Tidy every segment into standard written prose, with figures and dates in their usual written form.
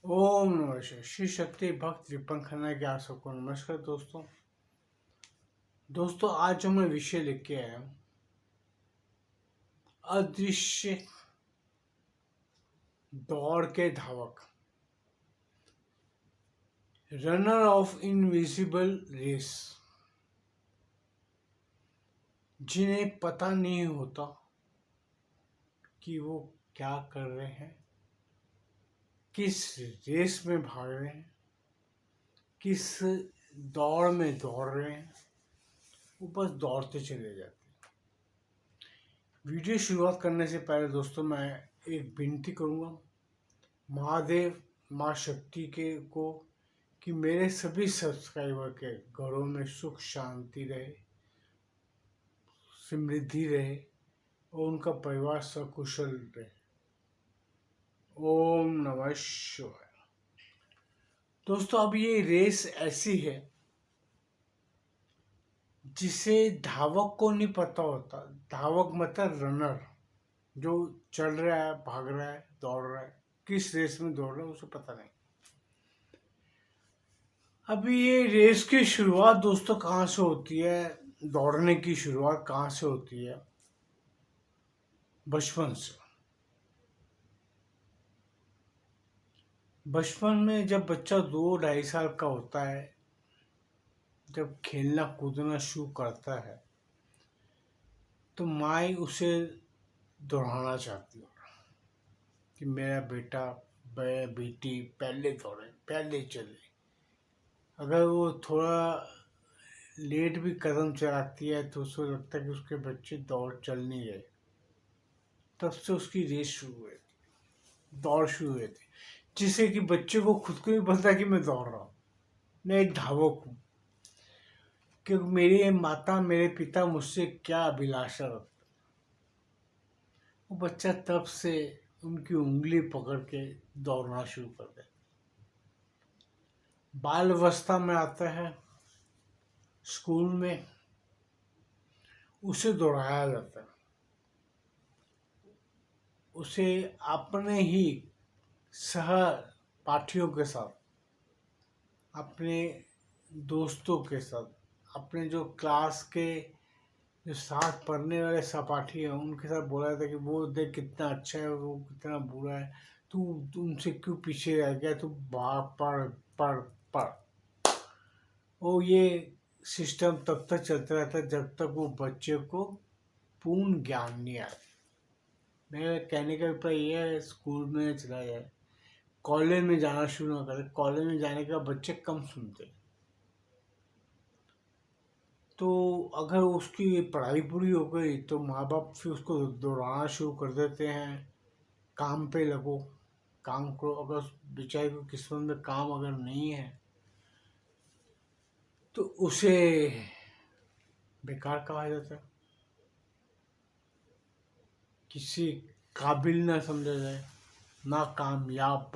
ओम नमः शिवाय। श्री शक्ति भक्त विपन खन्ना के आप सबको नमस्कार दोस्तों आज जो मैं विषय लेके आया हूँ, अदृश्य दौड़ के धावक, रनर ऑफ इनविजिबल रेस, जिन्हें पता नहीं होता कि वो क्या कर रहे हैं, किस रेस में भाग रहे हैं, किस दौड़ में दौड़ रहे हैं, वो बस दौड़ते चले जाते हैं। वीडियो शुरुआत करने से पहले दोस्तों मैं एक विनती करूँगा महादेव माँ शक्ति के को कि मेरे सभी सब्सक्राइबर के घरों में सुख शांति रहे, समृद्धि रहे और उनका परिवार सकुशल रहे। ओम नमः शिवाय। दोस्तों अब ये रेस ऐसी है जिसे धावक को नहीं पता होता। धावक मतलब रनर, जो चल रहा है, भाग रहा है, दौड़ रहा है, किस रेस में दौड़ रहा है उसे पता नहीं। अभी ये रेस की शुरुआत दोस्तों कहाँ से होती है, दौड़ने की शुरुआत कहाँ से होती है? बचपन से। बचपन में जब बच्चा 2-2.5 साल का होता है, जब खेलना कूदना शुरू करता है तो माँ उसे दौड़ाना चाहती है कि मेरा बेटा बेटी पहले दौड़े, पहले चले। अगर वो थोड़ा लेट भी कदम चलाती है तो उसको लगता है कि उसके बच्चे दौड़ चल नहीं रहे। तब से उसकी रेस शुरू हुई थी, दौड़ शुरू हुई थी, जिससे कि बच्चे को खुद को नहीं पता कि मैं दौड़ रहा हूँ, मैं एक धावक हूँ, क्योंकि मेरे माता मेरे पिता मुझसे क्या अभिलाषा रखते। वो बच्चा तब से उनकी उंगली पकड़ के दौड़ना शुरू कर दे। बाल अवस्था में आता है, स्कूल में उसे दौड़ाया जाता है, उसे अपने ही सहपाठियों के साथ, अपने दोस्तों के साथ, अपने जो क्लास के जो साथ पढ़ने वाले सहपाठी हैं उनके साथ बोला था कि वो देख कितना अच्छा है, वो कितना बुरा है, तू उनसे क्यों पीछे रह गया, तू पढ़ पढ़ पढ़। और ये सिस्टम तब तक चलता रहता है जब तक वो बच्चे को पूर्ण ज्ञान नहीं आता। मेरा कहने का अभिप्राय यह है, स्कूल में चला जाए, कॉलेज में जाना शुरू ना करे। कॉलेज में जाने के बाद बच्चे कम सुनते, तो अगर उसकी पढ़ाई पूरी हो गई तो माँ बाप फिर उसको दौड़ाना शुरू कर देते हैं, काम पे लगो, काम करो। अगर बेचारे को किस्मत में काम अगर नहीं है तो उसे बेकार कहा जाता है, किसी काबिल ना समझा जाए, नाकामयाब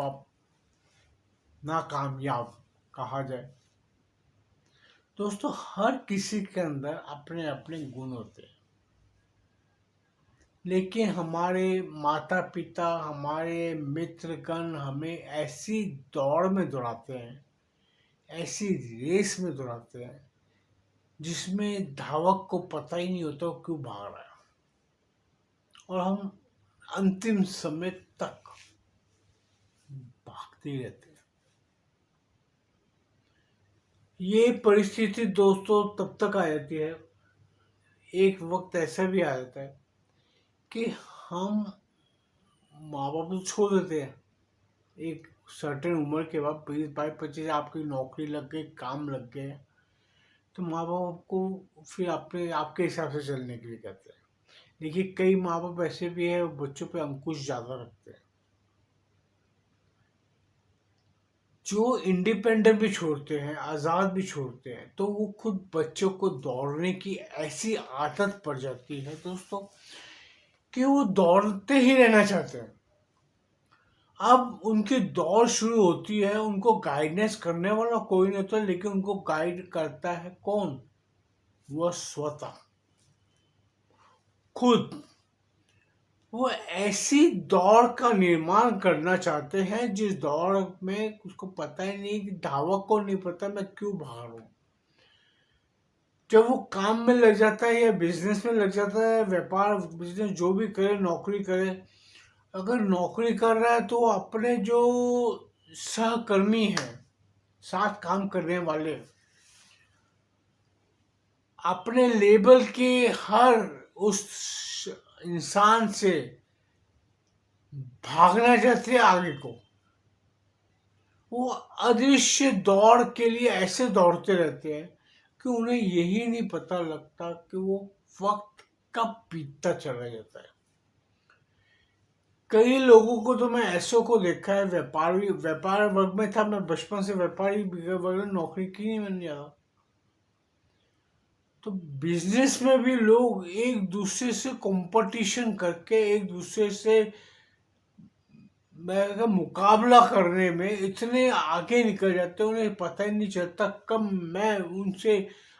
कहा जाए। दोस्तों हर किसी के अंदर अपने अपने गुण होते हैं, लेकिन हमारे माता पिता, हमारे मित्रगण हमें ऐसी दौड़ में दौड़ाते हैं, ऐसी रेस में दौड़ाते हैं जिसमें धावक को पता ही नहीं होता वो क्यों भाग रहा है, और हम अंतिम समय तक भागते ही रहते हैं। ये परिस्थिति दोस्तों तब तक आ जाती है, एक वक्त ऐसा भी आ जाता है कि हम माँ बाप को छोड़ देते हैं। एक सर्टेन उम्र के बाद 20-22-25 आपकी नौकरी लग गई, काम लग गए, तो माँ बाप को फिर अपने आपके हिसाब से चलने के लिए कहते हैं। देखिए कई माँ बाप ऐसे भी हैं बच्चों पे अंकुश ज़्यादा रखते हैं, जो इंडिपेंडेंट भी छोड़ते हैं, आज़ाद भी छोड़ते हैं, तो वो खुद बच्चों को दौड़ने की ऐसी आदत पड़ जाती है दोस्तों कि वो दौड़ते ही रहना चाहते हैं। अब उनकी दौड़ शुरू होती है, उनको गाइडेंस करने वाला कोई नहीं होता, लेकिन उनको गाइड करता है कौन? वह स्वतः खुद। वो ऐसी दौड़ का निर्माण करना चाहते हैं जिस दौड़ में उसको पता ही नहीं, कि धावक को नहीं पता मैं क्यों भाग रहा हूँ। जब वो काम में लग जाता है या बिजनेस में लग जाता है, व्यापार बिजनेस जो भी करे, नौकरी करे, अगर नौकरी कर रहा है तो अपने जो सहकर्मी हैं, साथ काम करने वाले, अपने लेवल के हर उस इंसान से भागना चाहते हैं आगे को। वो अदृश्य दौड़ के लिए ऐसे दौड़ते रहते हैं कि उन्हें यही नहीं पता लगता कि वो वक्त कब बीतता चला जाता है। कई लोगों को तो मैं ऐसों को देखा है, व्यापार वर्ग में था, मैं बचपन से व्यापारी वर्ग में नौकरी की नहीं, मैंने ज्यादा। तो बिजनेस में भी लोग एक दूसरे से कंपटीशन करके, एक दूसरे से मैं कहता मुकाबला करने में इतने आगे निकल जाते हैं, उन्हें पता ही नहीं चलता कब मैं उनसे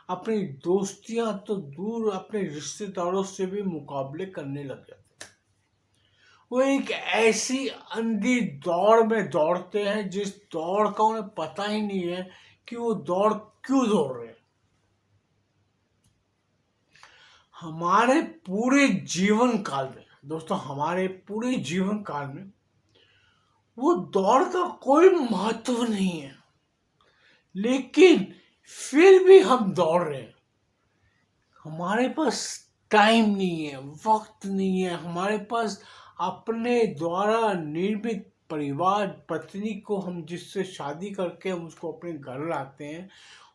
अपनी दोस्तियां तो दूर, अपने रिश्तेदारों से भी मुकाबले करने लग जाते हैं। वो एक ऐसी अंधी दौड़ में दौड़ते हैं जिस दौड़ का उन्हें पता ही नहीं है कि वो दौड़ क्यों दौड़ रहे हैं। हमारे पूरे जीवन काल में दोस्तों, हमारे पूरे जीवन काल में वो दौड़ का कोई महत्व नहीं है, लेकिन फिर भी हम दौड़ रहे हैं। हमारे पास टाइम नहीं है, वक्त नहीं है, हमारे पास अपने द्वारा निर्मित परिवार, पत्नी को हम जिससे शादी करके हम उसको अपने घर लाते हैं,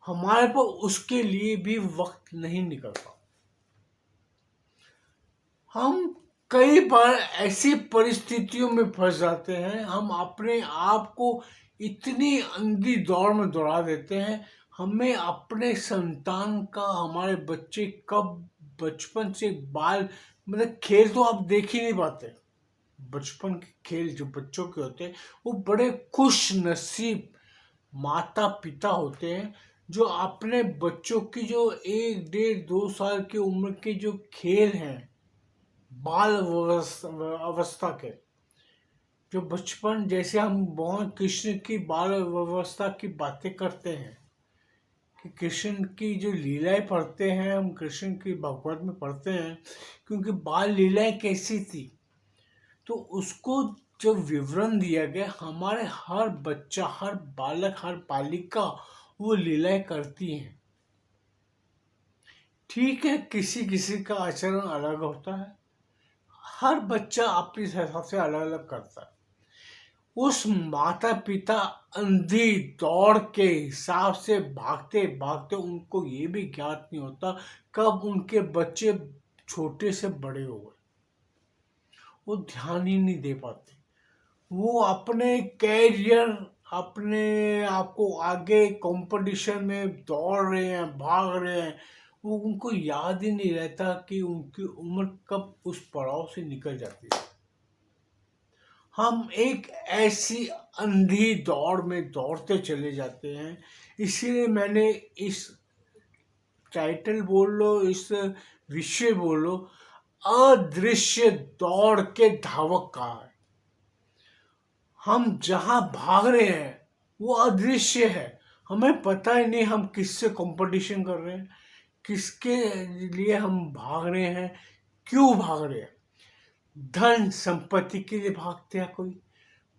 हमारे पास उसके लिए भी वक्त नहीं निकलता। हम कई बार ऐसी परिस्थितियों में फंस जाते हैं, हम अपने आप को इतनी अंधी दौड़ में दौड़ा देते हैं, हमें अपने संतान का, हमारे बच्चे कब बचपन से बाल, मतलब खेल तो आप देख ही नहीं पाते। बचपन के खेल जो बच्चों के होते हैं वो बड़े खुश नसीब माता पिता होते हैं जो अपने बच्चों की जो 1, 1.5, 2 साल की उम्र के जो खेल हैं, बाल अवस्था के, जो बचपन, जैसे हम भगवान कृष्ण की बाल अवस्था की बातें करते हैं कि कृष्ण की जो लीलाएं पढ़ते हैं, हम कृष्ण की भगवत में पढ़ते हैं क्योंकि बाल लीलाएं कैसी थी, तो उसको जो विवरण दिया गया, हमारे हर बच्चा, हर बालक, हर बालिका वो लीलाएं करती हैं। ठीक है, किसी किसी का आचरण अलग होता है, हर बच्चा अपने हिसाब से अलग अलग करता है। उस माता पिता अंधी दौड़ के हिसाब से भागते भागते उनको ये भी ज्ञात नहीं होता कब उनके बच्चे छोटे से बड़े हो गए, वो ध्यान ही नहीं दे पाते। वो अपने कैरियर, अपने आप को आगे कंपटीशन में दौड़ रहे हैं, भाग रहे हैं, वो उनको याद ही नहीं रहता कि उनकी उम्र कब उस पड़ाव से निकल जाती है। हम एक ऐसी अंधी दौड़ में दौड़ते चले जाते हैं, इसीलिए मैंने इस टाइटल बोल लो, इस विषय बोलो, अदृश्य दौड़ के धावक कहा है। हम जहां भाग रहे हैं वो अदृश्य है, हमें पता ही नहीं हम किससे कंपटीशन कर रहे हैं, किसके लिए हम भाग रहे हैं, क्यों भाग रहे हैं। धन संपत्ति के लिए भागते हैं,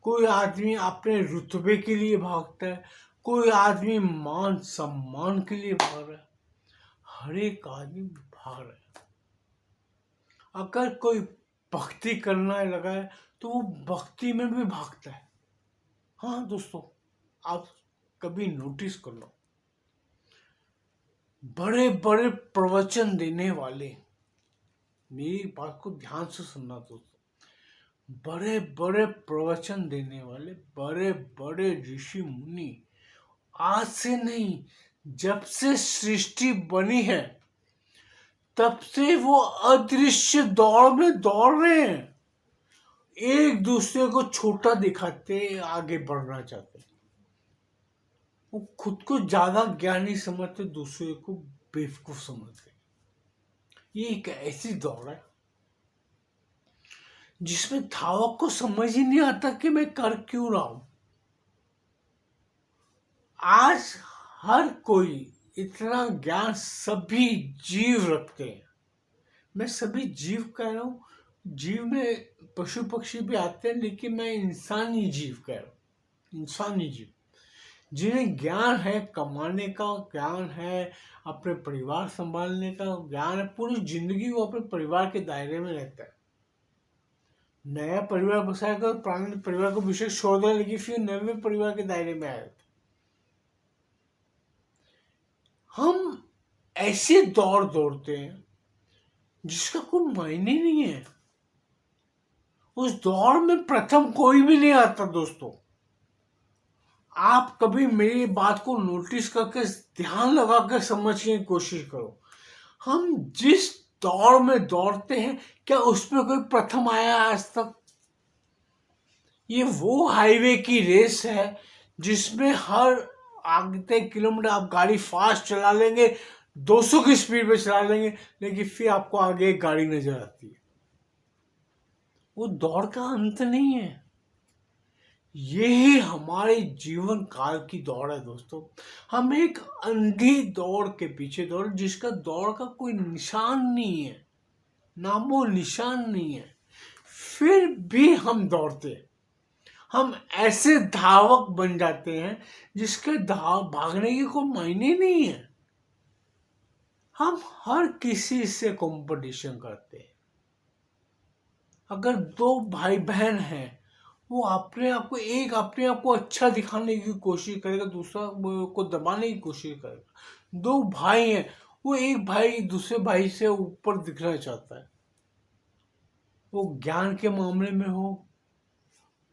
कोई आदमी अपने रुतबे के लिए भागता है, कोई आदमी मान सम्मान के लिए भाग रहा है, हर एक आदमी भाग रहा है। अगर कोई भक्ति करना लगा है तो वो भक्ति में भी भागता है। हाँ दोस्तों, आप कभी नोटिस कर लो, बड़े बड़े प्रवचन देने वाले, मेरी बात को ध्यान से सुनना दोस्तों, बड़े बड़े प्रवचन देने वाले, बड़े बड़े ऋषि मुनि, आज से नहीं, जब से सृष्टि बनी है तब से वो अदृश्य दौड़ में दौड़ रहे हैं, एक दूसरे को छोटा दिखाते आगे बढ़ना चाहते हैं। वो खुद को ज्यादा ज्ञानी समझते, दूसरे को बेवकूफ समझते। ये एक ऐसी दौड़ है जिसमें धावक को समझ ही नहीं आता कि मैं कर क्यों रहा हूं। आज हर कोई इतना ज्ञान सभी जीव रखते हैं। मैं सभी जीव कह रहा हूं, जीव में पशु पक्षी भी आते हैं, लेकिन मैं इंसानी जीव कह रहा हूं। इंसानी जीव जिन्हें ज्ञान है, कमाने का ज्ञान है, अपने परिवार संभालने का ज्ञान है, पूरी जिंदगी वो अपने परिवार के दायरे में रहता है। नया परिवार बसाएगा तो पुराने परिवार को विशेष छोड़ देगा, लेकिन फिर नए परिवार के दायरे में आएगा। हम ऐसे दौड़ दौड़ते हैं जिसका कोई मायने नहीं है। उस दौड़ में प्रथम कोई भी नहीं आता दोस्तों। आप कभी मेरी बात को नोटिस करके ध्यान लगा कर समझने की कोशिश करो। हम जिस दौड़ में दौड़ते हैं, क्या उसमें कोई प्रथम आया आज तक? ये वो हाईवे की रेस है जिसमें हर आधे किलोमीटर आप गाड़ी फास्ट चला लेंगे, 200 की स्पीड पे चला लेंगे, लेकिन फिर आपको आगे एक गाड़ी नजर आती है। वो दौड़ का अंत नहीं है। यही हमारे जीवन काल की दौड़ है दोस्तों। हम एक अंधी दौड़ के पीछे दौड़, जिसका दौड़ का कोई निशान नहीं है, नामो निशान नहीं है, फिर भी हम दौड़ते हैं। हम ऐसे धावक बन जाते हैं जिसके भागने की कोई मायने नहीं है। हम हर किसी से कंपटीशन करते हैं। अगर दो भाई बहन हैं, वो अपने आप को अच्छा दिखाने की कोशिश करेगा, दूसरा को दबाने की कोशिश करेगा। दो भाई हैं, वो एक भाई दूसरे भाई से ऊपर दिखना चाहता है, वो ज्ञान के मामले में हो,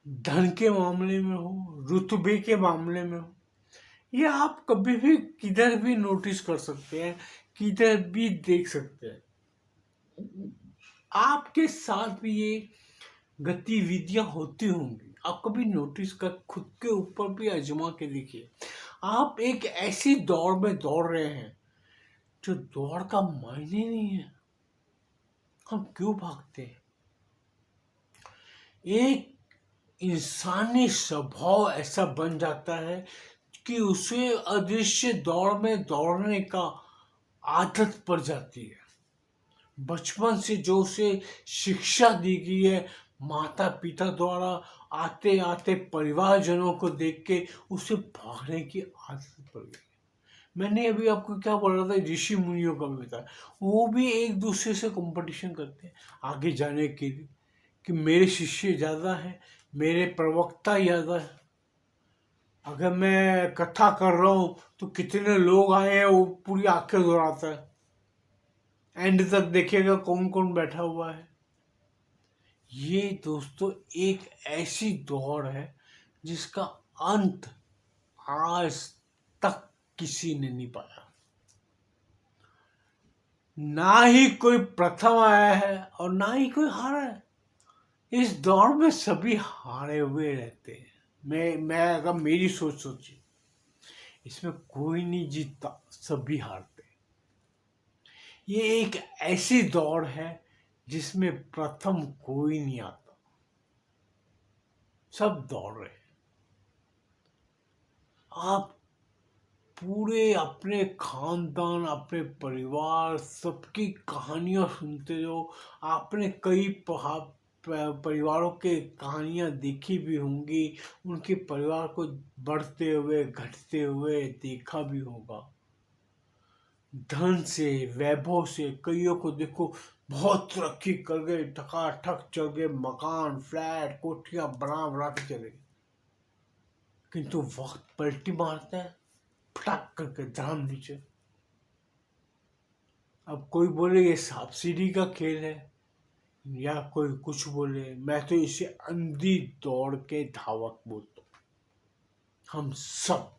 धन के मामले में हो, रुतबे के मामले में हो। ये आप कभी भी किधर भी नोटिस कर सकते हैं, किधर भी देख सकते हैं। आपके साथ भी ये गतिविधियां होती होंगी। आप कभी नोटिस कर खुद के ऊपर भी आजमा के देखिए। आप एक ऐसी दौड़ में दौड़ रहे हैं जो दौड़ का मायने नहीं है। हम क्यों भागते हैं? एक इंसानी स्वभाव ऐसा बन जाता है कि उसे अदृश्य दौड़ में दौड़ने का आदत पड़ जाती है। बचपन से जो उसे शिक्षा दी गई है, माता पिता द्वारा, आते आते परिवारजनों को देख के उसे भागने की आदत पड़ गई। मैंने अभी आपको क्या बोल रहा था, ऋषि मुनियों का भी था, वो भी एक दूसरे से कंपटीशन करते हैं आगे जाने के लिए, कि मेरे शिष्य ज़्यादा है, मेरे प्रवक्ता ज़्यादा है। अगर मैं कथा कर रहा हूँ तो कितने लोग आए हैं, वो पूरी आंखें दौड़ाता है। एंड तक देखिएगा कौन कौन बैठा हुआ है। ये दोस्तों एक ऐसी दौड़ है जिसका अंत आज तक किसी ने नहीं पाया। ना ही कोई प्रथम आया है और ना ही कोई हारा है। इस दौड़ में सभी हारे हुए रहते हैं। मैं अगर मेरी सोच सोची, इसमें कोई नहीं जीतता, सभी हारते। ये एक ऐसी दौड़ है जिसमें प्रथम कोई नहीं आता, सब दौड़ रहे हैं। आप पूरे अपने खानदान, अपने परिवार, सबकी कहानियां सुनते हो। आपने कई परिवारों के कहानियां देखी भी होंगी, उनके परिवार को बढ़ते हुए घटते हुए देखा भी होगा। धन से, वैभव से कईयों को देखो बहुत तरक्की कर गए, ठकाठक चल गए, मकान, फ्लैट, कोठियां बना के चले गए। किंतु वक्त पलटी मारता है, फटाक करके धड़ाम नीचे। अब कोई बोले ये सांप सीढ़ी का खेल है, या कोई कुछ बोले, मैं तो इसे अंधी दौड़ के धावक बोलता हूँ। हम सब,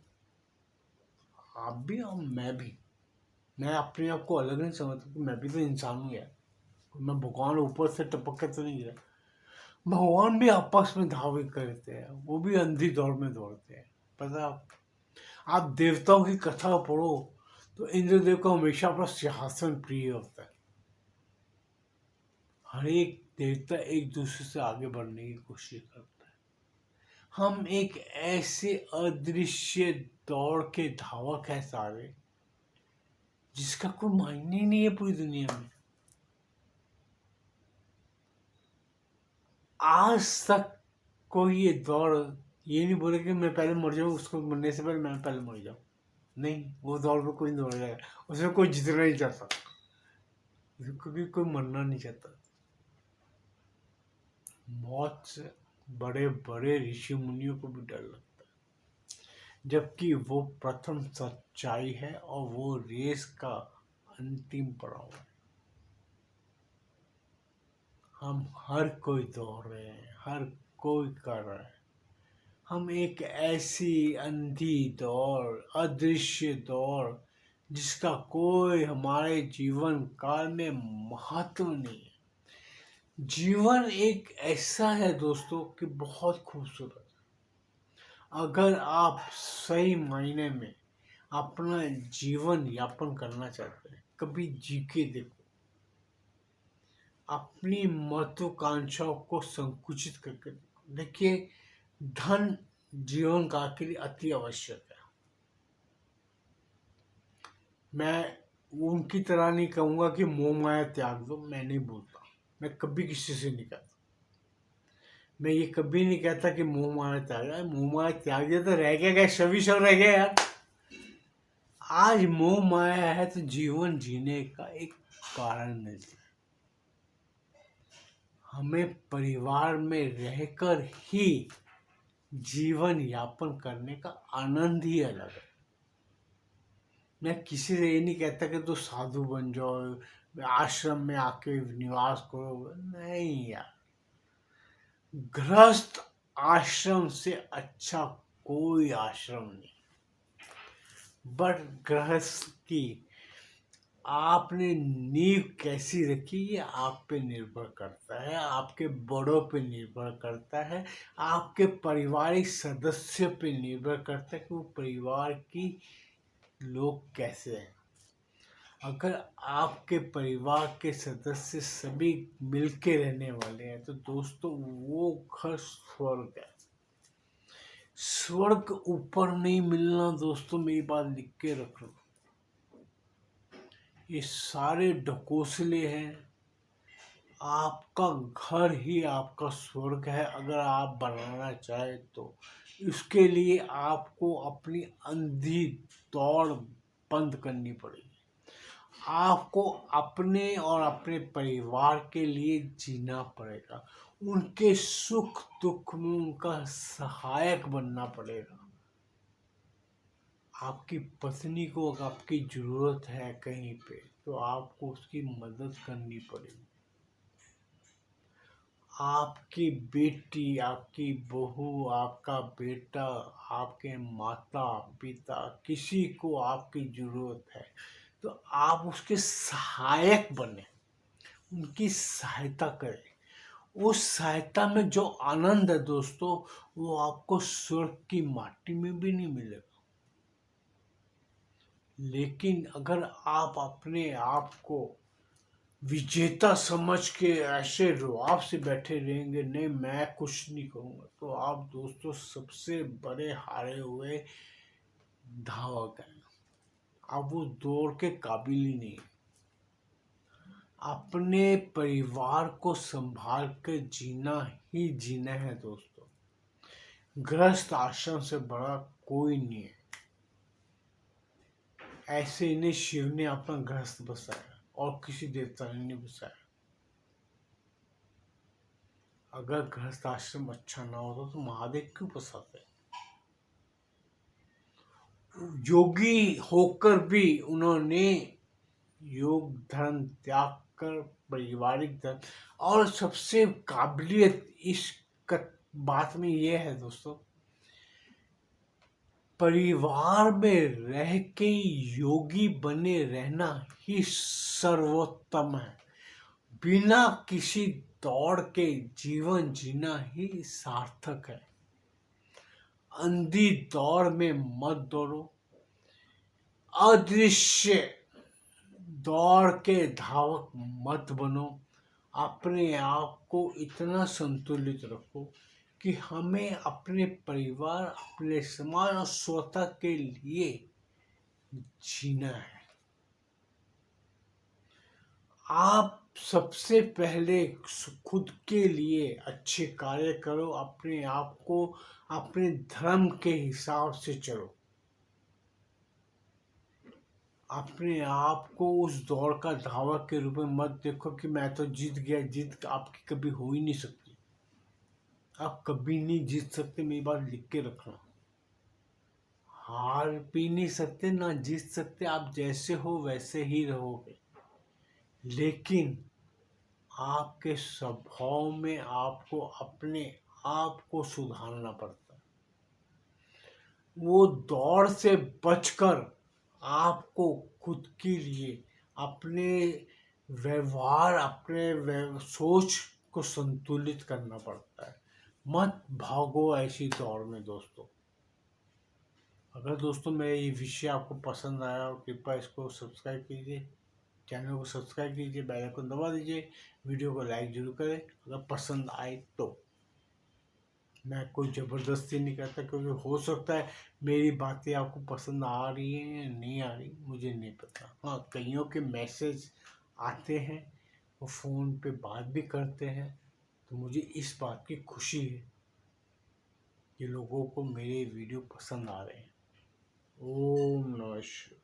आप भी और मैं भी, मैं अपने आप को अलग नहीं समझता कि मैं भी तो इंसान हूँ यार। मैं भगवान ऊपर से टपक के तो नहीं गिरा। भगवान भी आपस में धावे करते हैं, वो भी अंधी दौड़ में दौड़ते हैं। पता आप देवताओं की कथा पढ़ो तो इंद्रदेव को हमेशा अपना सिंहासन प्रिय होता है। हर एक देवता एक दूसरे से आगे बढ़ने की कोशिश करता है। हम एक ऐसे अदृश्य दौड़ के धावक है सारे, जिसका कोई मायने ही नहीं है पूरी दुनिया में। आज तक कोई ये दौड़ ये नहीं बोले कि मैं पहले मर जाऊं, उसको मरने से पहले मैं पहले मर जाऊं। नहीं, वो दौड़ में कोई दौड़ जाएगा, उसमें कोई जीतना नहीं चाहता, क्योंकि कोई मरना नहीं चाहता। मौत से बड़े बड़े ऋषि मुनियों को भी डर लगता है, जबकि वो प्रथम सच्चाई है और वो रेस का अंतिम पड़ाव है। हम हर कोई दौड़ रहे हैं, हर कोई कर रहा है। हम एक ऐसी अंधी दौड़, अदृश्य दौड़, जिसका कोई हमारे जीवन काल में महत्व नहीं है। जीवन एक ऐसा है दोस्तों कि बहुत खूबसूरत है। अगर आप सही मायने में अपना जीवन यापन करना चाहते हैं, कभी जी के देखो। अपनी महत्वाकांक्षाओं को संकुचित करके देखो। देखिए, धन जीवन का के लिए अति आवश्यक है। मैं उनकी तरह नहीं कहूँगा कि मोह माया त्याग दो, मैं नहीं बोलता, मैं कभी किसी से नहीं कहता। मैं ये कभी नहीं कहता कि मोह माया त्याग, मोह माया त्याग दिया तो रह गया, शव रह गया यार। आज मोह माया है तो जीवन जीने का एक कारण नहीं। हमें परिवार में रहकर ही जीवन यापन करने का आनंद ही अलग है। मैं किसी से ये नहीं कहता कि तू साधु बन जाओ, आश्रम में आके निवास करो, नहीं यार। गृहस्थ आश्रम से अच्छा कोई आश्रम नहीं। बट गृहस्थ की आपने नींव कैसी रखी ये आप पे निर्भर करता है, आपके बड़ों पे निर्भर करता है, आपके पारिवारिक सदस्य पे निर्भर करता है कि वो परिवार की लोग कैसे हैं। अगर आपके परिवार के सदस्य सभी मिलके रहने वाले हैं तो दोस्तों वो घर स्वर्ग है। स्वर्ग ऊपर नहीं मिलना दोस्तों, मेरी बात लिख के रख लो। ये सारे ढकोसले हैं। आपका घर ही आपका स्वर्ग है अगर आप बनाना चाहे तो। इसके लिए आपको अपनी अंधी दौड़ बंद करनी पड़ेगी। आपको अपने और अपने परिवार के लिए जीना पड़ेगा। उनके सुख दुख में उनका सहायक बनना पड़ेगा। आपकी पत्नी को अगर आपकी जरूरत है कहीं पे तो आपको उसकी मदद करनी पड़ेगी। आपकी बेटी, आपकी बहू, आपका बेटा, आपके माता पिता, किसी को आपकी जरूरत है तो आप उसके सहायक बने, उनकी सहायता करें। उस सहायता में जो आनंद है दोस्तों, वो आपको स्वर्ग की माटी में भी नहीं मिलेगा। लेकिन अगर आप अपने आप को विजेता समझ के ऐसे रुआब से बैठे रहेंगे, नहीं मैं कुछ नहीं करूँगा, तो आप दोस्तों सबसे बड़े हारे हुए धावक हैं। आप वो दौड़ के काबिल ही नहीं। अपने परिवार को संभाल कर जीना ही जीना है दोस्तों। गृहस्थ आश्रम से बड़ा कोई नहीं है। ऐसे इन्हें शिव ने अपना गृहस्थ बसाया और किसी देवता ने नहीं बसाया। अगर गृहस्थ आश्रम अच्छा ना होता तो महादेव क्यों बसाते? योगी होकर भी उन्होंने योग धर्म त्याग कर पारिवारिक धर्म, और सबसे काबिलियत इस बात में यह है दोस्तों, परिवार में रह के योगी बने रहना ही सर्वोत्तम है। बिना किसी दौड़ के जीवन जीना ही सार्थक है। अंधी दौड़ में मत दौड़ो। अदृश्य दौड़ के धावक मत बनो। अपने आप को इतना संतुलित रखो कि हमें अपने परिवार, अपने समाज और स्वतः के लिए जीना है। आप सबसे पहले खुद के लिए अच्छे कार्य करो, अपने आप को अपने धर्म के हिसाब से चलो। अपने आप को उस दौड़ का धावक के रूप में मत देखो कि मैं तो जीत गया। जीत आपकी कभी हो ही नहीं सकती। आप कभी नहीं जीत सकते, मेरी बात लिख के रखना। हार भी नहीं सकते, ना जीत सकते। आप जैसे हो वैसे ही रहोगे, लेकिन आपके स्वभाव में आपको अपने आप को सुधारना पड़ता है। वो दौड़ से बचकर आपको खुद के लिए अपने व्यवहार, अपने सोच को संतुलित करना पड़ता है। मत भागो ऐसी दौड़ में दोस्तों। अगर दोस्तों मेरा ये विषय आपको पसंद आया और कृपया इसको सब्सक्राइब कीजिए, चैनल को सब्सक्राइब कीजिए, बेल आइकन दबा दीजिए, वीडियो को लाइक जरूर करें अगर पसंद आए तो। मैं कोई ज़बरदस्ती नहीं करता, क्योंकि हो सकता है मेरी बातें आपको पसंद आ रही हैं या नहीं आ रही, मुझे नहीं पता। हाँ, कईयों के मैसेज आते हैं, वो फ़ोन पे बात भी करते हैं, तो मुझे इस बात की खुशी है कि लोगों को मेरे वीडियो पसंद आ रहे हैं। ओम नमः शिवाय।